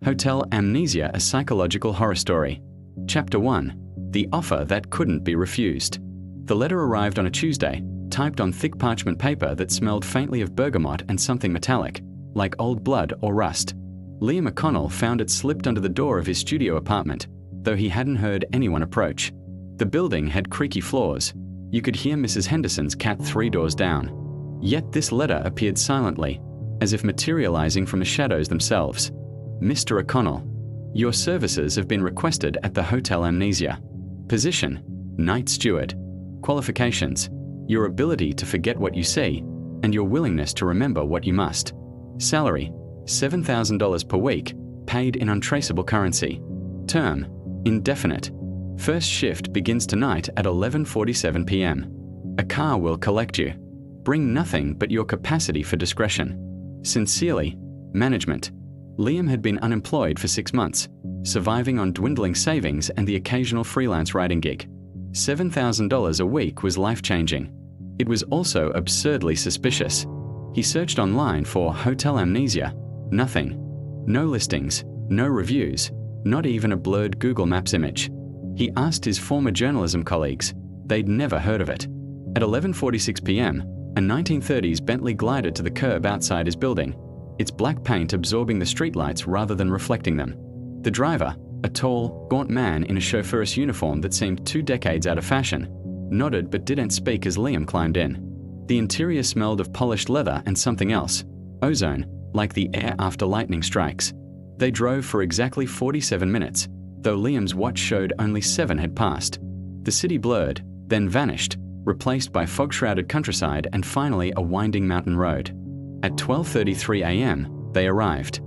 Hotel Amnesia, a psychological horror story. Chapter 1. The offer that couldn't be refused. The letter arrived on a Tuesday, typed on thick parchment paper that smelled faintly of bergamot and something metallic, like old blood or rust. Liam O'Connell found it slipped under the door of his studio apartment, though he hadn't heard anyone approach. The building had creaky floors. You could hear Mrs. Henderson's cat 3 doors down. Yet this letter appeared silently, as if materializing from the shadows themselves. Mr. O'Connell, your services have been requested at the Hotel Amnesia. Position: night steward. Qualifications: your ability to forget what you see, and your willingness to remember what you must. Salary: $7,000 per week, paid in untraceable currency. Term: indefinite. First shift begins tonight at 11:47 p.m. A car will collect you. Bring nothing but your capacity for discretion. Sincerely, management. Liam had been unemployed for 6 months, surviving on dwindling savings and the occasional freelance writing gig. $7,000 a week was life-changing. It was also absurdly suspicious. He searched online for Hotel Amnesia. Nothing. No listings, no reviews, not even a blurred Google Maps image. He asked his former journalism colleagues. They'd never heard of it. At 11:46 p.m., a 1930s Bentley glided to the curb outside his building, its black paint absorbing the streetlights rather than reflecting them. The driver, a tall, gaunt man in a chauffeur's uniform that seemed 2 decades out of fashion, nodded but didn't speak as Liam climbed in. The interior smelled of polished leather and something else, ozone, like the air after lightning strikes. They drove for exactly 47 minutes, though Liam's watch showed only 7 had passed. The city blurred, then vanished, replaced by fog-shrouded countryside and finally a winding mountain road. At 12:33 a.m., they arrived.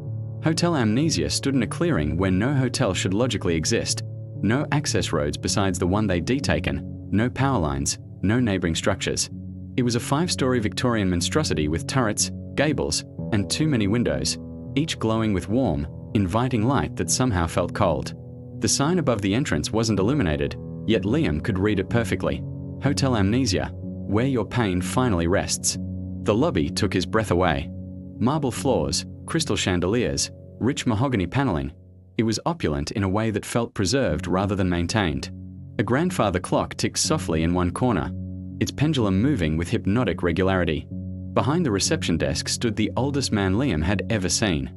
Hotel Amnesia stood in a clearing where no hotel should logically exist. No access roads besides the one they'd taken, no power lines, no neighboring structures. It was a 5-story Victorian monstrosity with turrets, gables, and too many windows, each glowing with warm, inviting light that somehow felt cold. The sign above the entrance wasn't illuminated, yet Liam could read it perfectly. Hotel Amnesia, where your pain finally rests. The lobby took his breath away. Marble floors, crystal chandeliers, rich mahogany paneling. It was opulent in a way that felt preserved rather than maintained. A grandfather clock ticked softly in one corner, its pendulum moving with hypnotic regularity. Behind the reception desk stood the oldest man Liam had ever seen.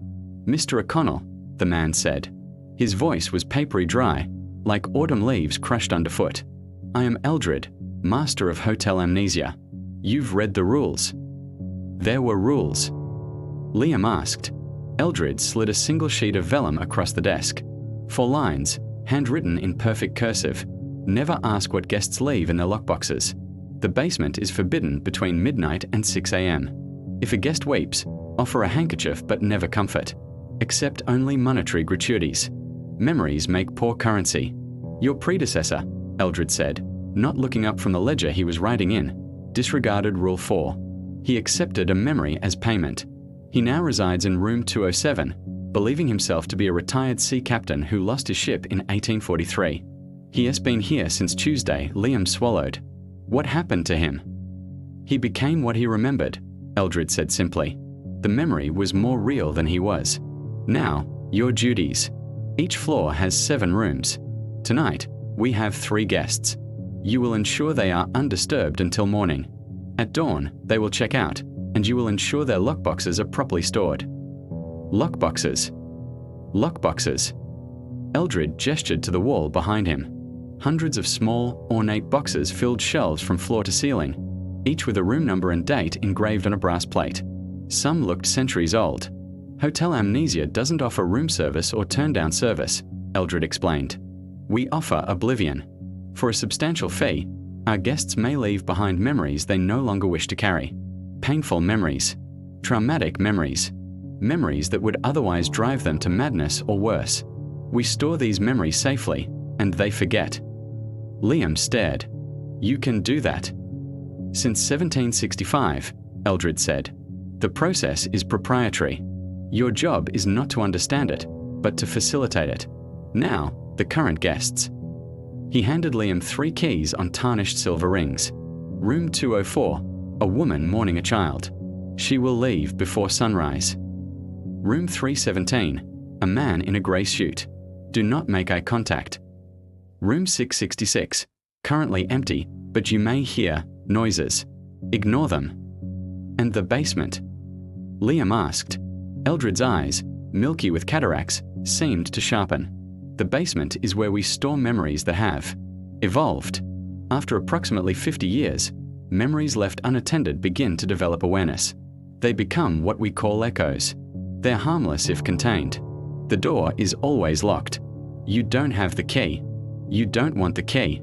"Mr. O'Connell," the man said. His voice was papery dry, like autumn leaves crushed underfoot. "I am Eldred, master of Hotel Amnesia. You've read the rules." There were rules. Liam asked. Eldred slid a single sheet of vellum across the desk. 4 lines, handwritten in perfect cursive. Never ask what guests leave in their lockboxes. The basement is forbidden between midnight and 6 a.m. If a guest weeps, offer a handkerchief but never comfort. Accept only monetary gratuities. Memories make poor currency. Your predecessor, Eldred said, not looking up from the ledger he was writing in, disregarded Rule 4. He accepted a memory as payment. He now resides in room 207, believing himself to be a retired sea captain who lost his ship in 1843. He has been here since Tuesday, Liam swallowed. What happened to him? He became what he remembered, Eldred said simply. The memory was more real than he was. Now, your duties. Each floor has 7 rooms. Tonight, we have 3 guests. You will ensure they are undisturbed until morning. At dawn, they will check out, and you will ensure their lockboxes are properly stored. Lockboxes. Lockboxes. Eldred gestured to the wall behind him. Hundreds of small, ornate boxes filled shelves from floor to ceiling, each with a room number and date engraved on a brass plate. Some looked centuries old. Hotel Amnesia doesn't offer room service or turn-down service, Eldred explained. We offer Oblivion. For a substantial fee, our guests may leave behind memories they no longer wish to carry. Painful memories. Traumatic memories. Memories that would otherwise drive them to madness or worse. We store these memories safely, and they forget. Liam stared. You can do that. Since 1765, Eldred said. The process is proprietary. Your job is not to understand it, but to facilitate it. Now, the current guests. He handed Liam 3 keys on tarnished silver rings. Room 204, a woman mourning a child. She will leave before sunrise. Room 317, A man in a grey suit. Do not make eye contact. Room 666. Currently empty, but you may hear noises. Ignore them. And the basement? Liam asked. Eldred's eyes, milky with cataracts, seemed to sharpen. The basement is where we store memories that have evolved. After approximately 50 years, memories left unattended begin to develop awareness. They become what we call echoes. They're harmless if contained. The door is always locked. You don't have the key. You don't want the key.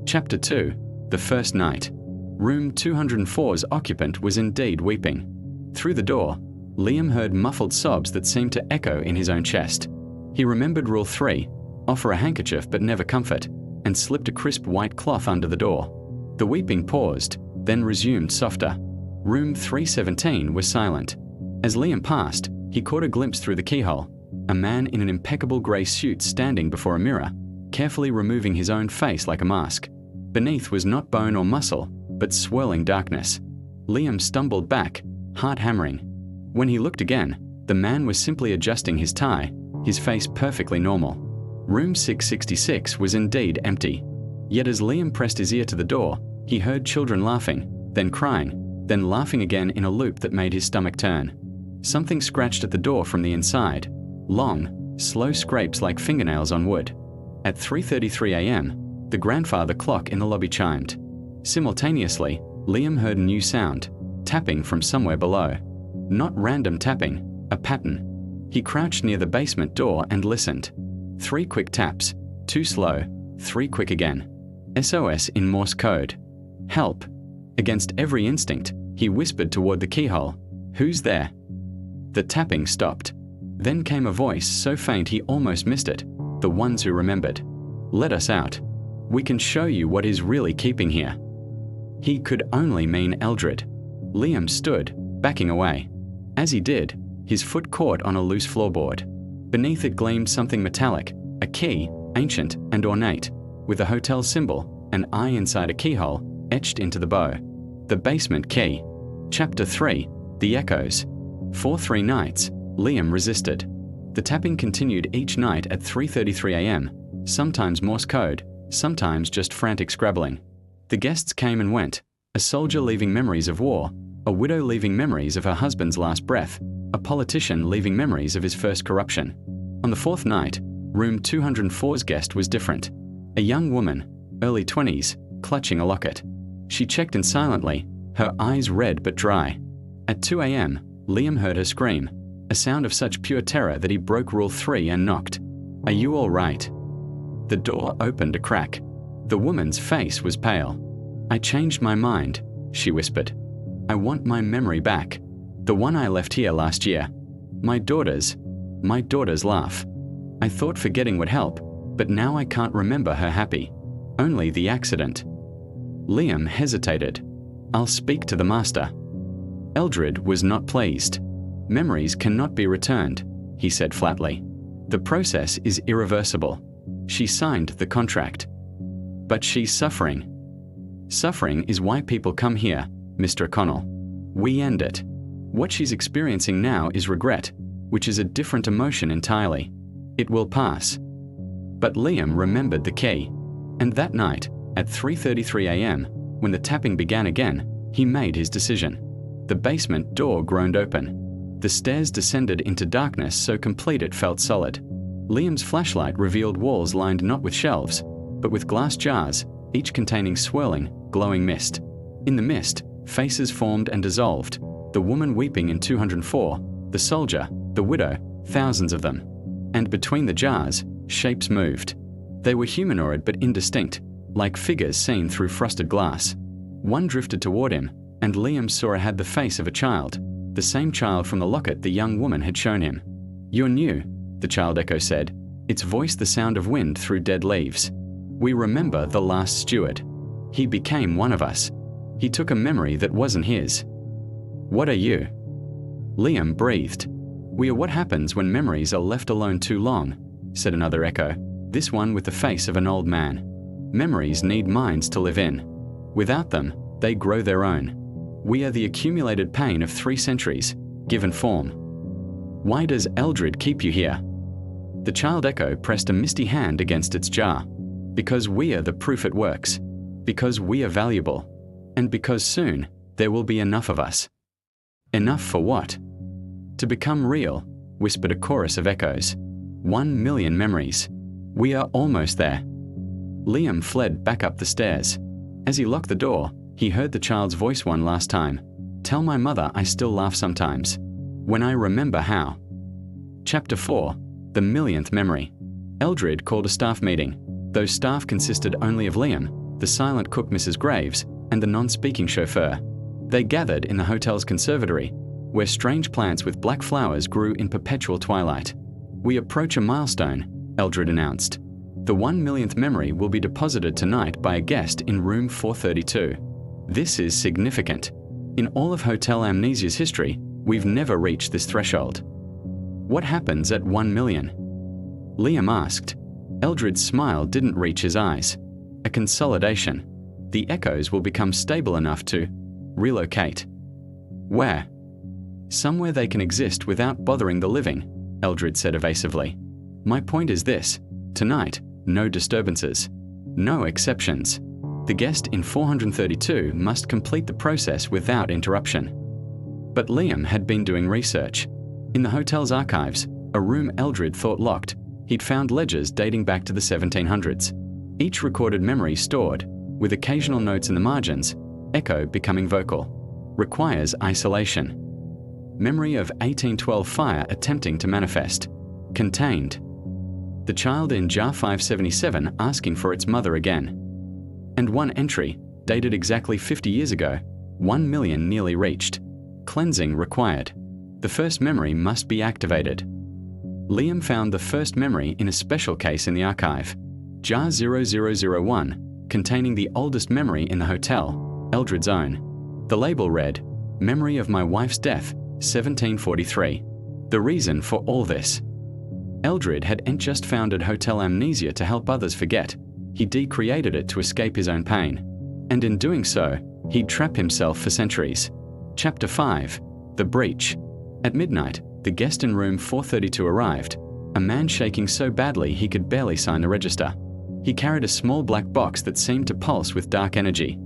Chapter 2. The First Night. Room 204's occupant was indeed weeping. Through the door, Liam heard muffled sobs that seemed to echo in his own chest. He remembered Rule 3, offer a handkerchief but never comfort, and slipped a crisp white cloth under the door. The weeping paused, then resumed softer. Room 317 was silent. As Liam passed, he caught a glimpse through the keyhole. A man in an impeccable grey suit standing before a mirror, carefully removing his own face like a mask. Beneath was not bone or muscle, but swirling darkness. Liam stumbled back, heart hammering. When he looked again, the man was simply adjusting his tie, his face perfectly normal. Room 666 was indeed empty. Yet as Liam pressed his ear to the door, he heard children laughing, then crying, then laughing again in a loop that made his stomach turn. Something scratched at the door from the inside. Long, slow scrapes like fingernails on wood. At 3:33 a.m., the grandfather clock in the lobby chimed. Simultaneously, Liam heard a new sound, tapping from somewhere below. Not random tapping, a pattern. He crouched near the basement door and listened. 3 quick taps, 2 slow, 3 quick again. SOS in Morse code. Help. Against every instinct, he whispered toward the keyhole. Who's there? The tapping stopped. Then came a voice so faint he almost missed it. The ones who remembered. Let us out. We can show you what is really keeping here. He could only mean Eldred. Liam stood, backing away. As he did, his foot caught on a loose floorboard. Beneath it gleamed something metallic, a key, ancient and ornate, with a hotel symbol, an eye inside a keyhole, etched into the bow. The basement key. Chapter 3. The Echoes. For 3 nights, Liam resisted. The tapping continued each night at 3:33 a.m., sometimes Morse code, sometimes just frantic scrabbling. The guests came and went, a soldier leaving memories of war, a widow leaving memories of her husband's last breath, a politician leaving memories of his first corruption. On the 4th night, room 204's guest was different. A young woman, early 20s, clutching a locket. She checked in silently, her eyes red but dry. At 2 a.m., Liam heard her scream, a sound of such pure terror that he broke Rule 3 and knocked. Are you all right? The door opened a crack. The woman's face was pale. I changed my mind, she whispered. I want my memory back. The one I left here last year. My daughter's laugh. I thought forgetting would help, but now I can't remember her happy. Only the accident. Liam hesitated. I'll speak to the master. Eldred was not pleased. Memories cannot be returned, he said flatly. The process is irreversible. She signed the contract. But she's suffering. Suffering is why people come here, Mr. O'Connell. We end it. What she's experiencing now is regret, which is a different emotion entirely. It will pass. But Liam remembered the key. And that night, at 3:33 a.m., when the tapping began again, he made his decision. The basement door groaned open. The stairs descended into darkness so complete it felt solid. Liam's flashlight revealed walls lined not with shelves, but with glass jars, each containing swirling, glowing mist. In the mist, faces formed and dissolved. The woman weeping in 204, the soldier, the widow, thousands of them. And between the jars, shapes moved. They were humanoid but indistinct, like figures seen through frosted glass. One drifted toward him, and Liam saw it had the face of a child, the same child from the locket the young woman had shown him. You're new, the child echo said, its voice the sound of wind through dead leaves. We remember the last steward. He became one of us. He took a memory that wasn't his. What are you? Liam breathed. We are what happens when memories are left alone too long, said another echo, this one with the face of an old man. Memories need minds to live in. Without them, they grow their own. We are the accumulated pain of 3 centuries, given form. Why does Eldred keep you here? The child echo pressed a misty hand against its jar. Because we are the proof it works. Because we are valuable. And because soon, there will be enough of us. Enough for what? To become real, whispered a chorus of echoes. 1 million memories. We are almost there. Liam fled back up the stairs. As he locked the door, he heard the child's voice one last time. Tell my mother I still laugh sometimes. When I remember how. Chapter 4. The millionth memory. Eldred called a staff meeting. Those staff consisted only of Liam, the silent cook Mrs. Graves, and the non-speaking chauffeur. They gathered in the hotel's conservatory, where strange plants with black flowers grew in perpetual twilight. We approach a milestone, Eldred announced. The 1 millionth memory will be deposited tonight by a guest in room 432. This is significant. In all of Hotel Amnesia's history, we've never reached this threshold. What happens at 1 million? Liam asked. Eldred's smile didn't reach his eyes. A consolidation. The echoes will become stable enough to relocate. Where? Somewhere they can exist without bothering the living, Eldred said evasively. My point is this. Tonight, no disturbances. No exceptions. The guest in 432 must complete the process without interruption. But Liam had been doing research. In the hotel's archives, a room Eldred thought locked, he'd found ledgers dating back to the 1700s. Each recorded memory stored, with occasional notes in the margins, echo becoming vocal. Requires isolation. Memory of 1812 fire attempting to manifest. Contained. The child in jar 577 asking for its mother again. And one entry, dated exactly 50 years ago, 1 million nearly reached. Cleansing required. The first memory must be activated. Liam found the first memory in a special case in the archive. Jar 0001, containing the oldest memory in the hotel, Eldred's own. The label read, Memory of my wife's death, 1743. The reason for all this. Eldred hadn't just founded Hotel Amnesia to help others forget. He decreated it to escape his own pain. And in doing so, he'd trap himself for centuries. Chapter 5. The Breach. At midnight, the guest in room 432 arrived, a man shaking so badly he could barely sign the register. He carried a small black box that seemed to pulse with dark energy.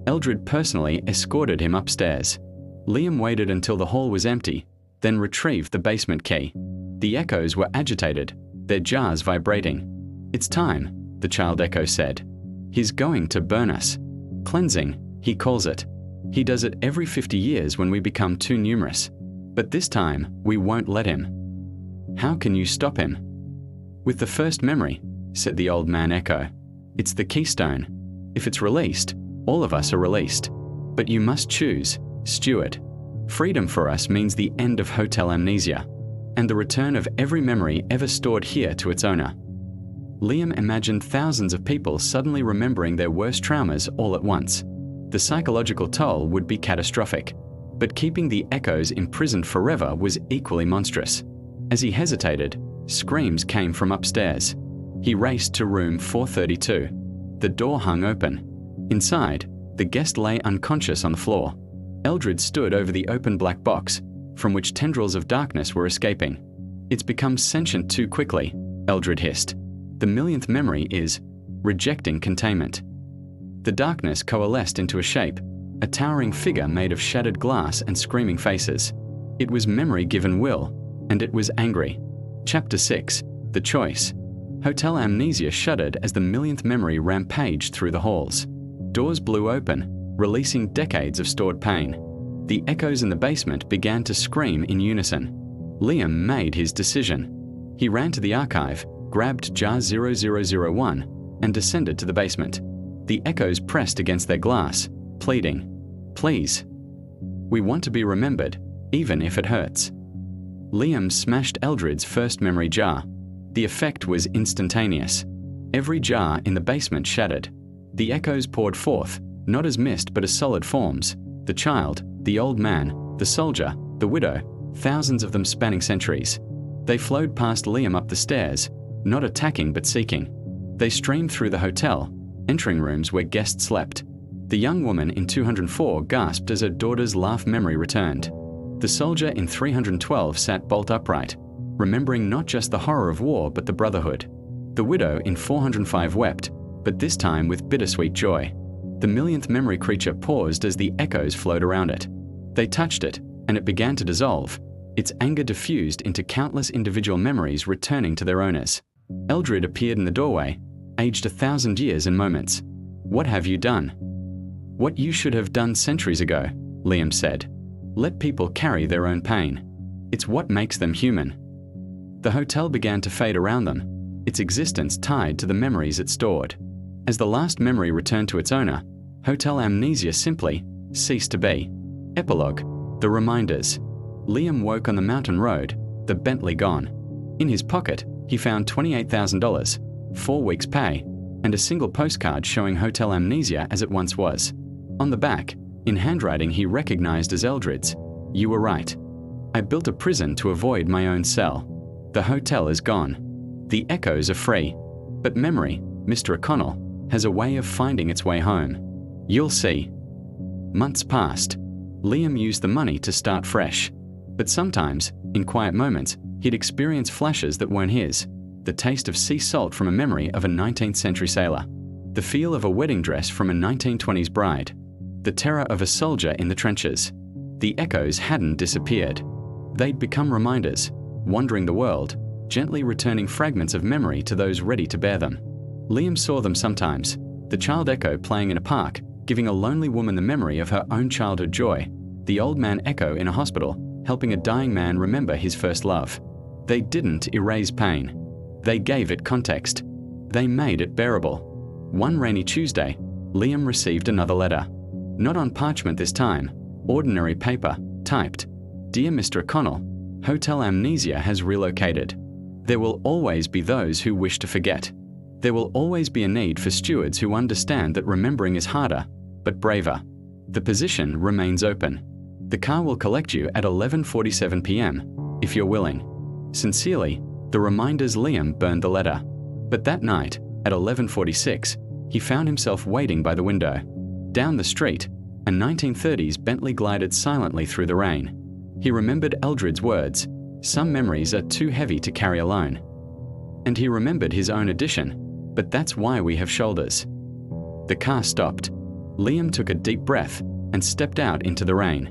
Eldred personally escorted him upstairs. Liam waited until the hall was empty, then retrieved the basement key. The echoes were agitated, their jars vibrating. It's time, the child echo said. He's going to burn us. Cleansing, he calls it. He does it every 50 years when we become too numerous. But this time, we won't let him. How can you stop him? With the first memory, said the old man echo. It's the keystone. If it's released, all of us are released. But you must choose, steward. Freedom for us means the end of Hotel Amnesia, and the return of every memory ever stored here to its owner. Liam imagined thousands of people suddenly remembering their worst traumas all at once. The psychological toll would be catastrophic, but keeping the echoes imprisoned forever was equally monstrous. As he hesitated, screams came from upstairs. He raced to room 432. The door hung open. Inside, the guest lay unconscious on the floor. Eldred stood over the open black box, from which tendrils of darkness were escaping. It's become sentient too quickly, Eldred hissed. The millionth memory is rejecting containment. The darkness coalesced into a shape, a towering figure made of shattered glass and screaming faces. It was memory given will, and it was angry. Chapter 6. The Choice. Hotel Amnesia shuddered as the millionth memory rampaged through the halls. Doors blew open, releasing decades of stored pain. The echoes in the basement began to scream in unison. Liam made his decision. He ran to the archive, grabbed jar 0001, and descended to the basement. The echoes pressed against their glass, pleading, Please. We want to be remembered, even if it hurts. Liam smashed Eldred's first memory jar. The effect was instantaneous. Every jar in the basement shattered. The echoes poured forth, not as mist but as solid forms. The child, the old man, the soldier, the widow, thousands of them spanning centuries. They flowed past Liam up the stairs, not attacking but seeking. They streamed through the hotel, entering rooms where guests slept. The young woman in 204 gasped as her daughter's laugh memory returned. The soldier in 312 sat bolt upright, remembering not just the horror of war but the brotherhood. The widow in 405 wept, but this time with bittersweet joy. The millionth memory creature paused as the echoes flowed around it. They touched it, and it began to dissolve. Its anger diffused into countless individual memories returning to their owners. Eldred appeared in the doorway, aged 1,000 years in moments. "What have you done?" "What you should have done centuries ago," Liam said. "Let people carry their own pain. It's what makes them human." The hotel began to fade around them, its existence tied to the memories it stored. As the last memory returned to its owner, Hotel Amnesia simply ceased to be. Epilogue: The Reminders. Liam woke on the mountain road, the Bentley gone. In his pocket, he found $28,000, 4 weeks' pay, and a single postcard showing Hotel Amnesia as it once was. On the back, in handwriting he recognized as Eldred's, "You were right. I built a prison to avoid my own cell. The hotel is gone. The echoes are free. But memory, Mr. O'Connell, has a way of finding its way home. You'll see." Months passed. Liam used the money to start fresh. But sometimes, in quiet moments, he'd experience flashes that weren't his. The taste of sea salt from a memory of a 19th century sailor. The feel of a wedding dress from a 1920s bride. The terror of a soldier in the trenches. The echoes hadn't disappeared. They'd become reminders, wandering the world, gently returning fragments of memory to those ready to bear them. Liam saw them sometimes, the child echo playing in a park, giving a lonely woman the memory of her own childhood joy, the old man echo in a hospital, helping a dying man remember his first love. They didn't erase pain. They gave it context. They made it bearable. One rainy Tuesday, Liam received another letter. Not on parchment this time, ordinary paper, typed, "Dear Mr. O'Connell, Hotel Amnesia has relocated. There will always be those who wish to forget. There will always be a need for stewards who understand that remembering is harder, but braver. The position remains open. The car will collect you at 11:47 p.m. if you're willing. Sincerely, the reminders." Liam burned the letter. But that night, at 11:46, he found himself waiting by the window. Down the street, a 1930s Bentley glided silently through the rain. He remembered Eldred's words, "Some memories are too heavy to carry alone." And he remembered his own addition, "But that's why we have shoulders." The car stopped. Liam took a deep breath and stepped out into the rain.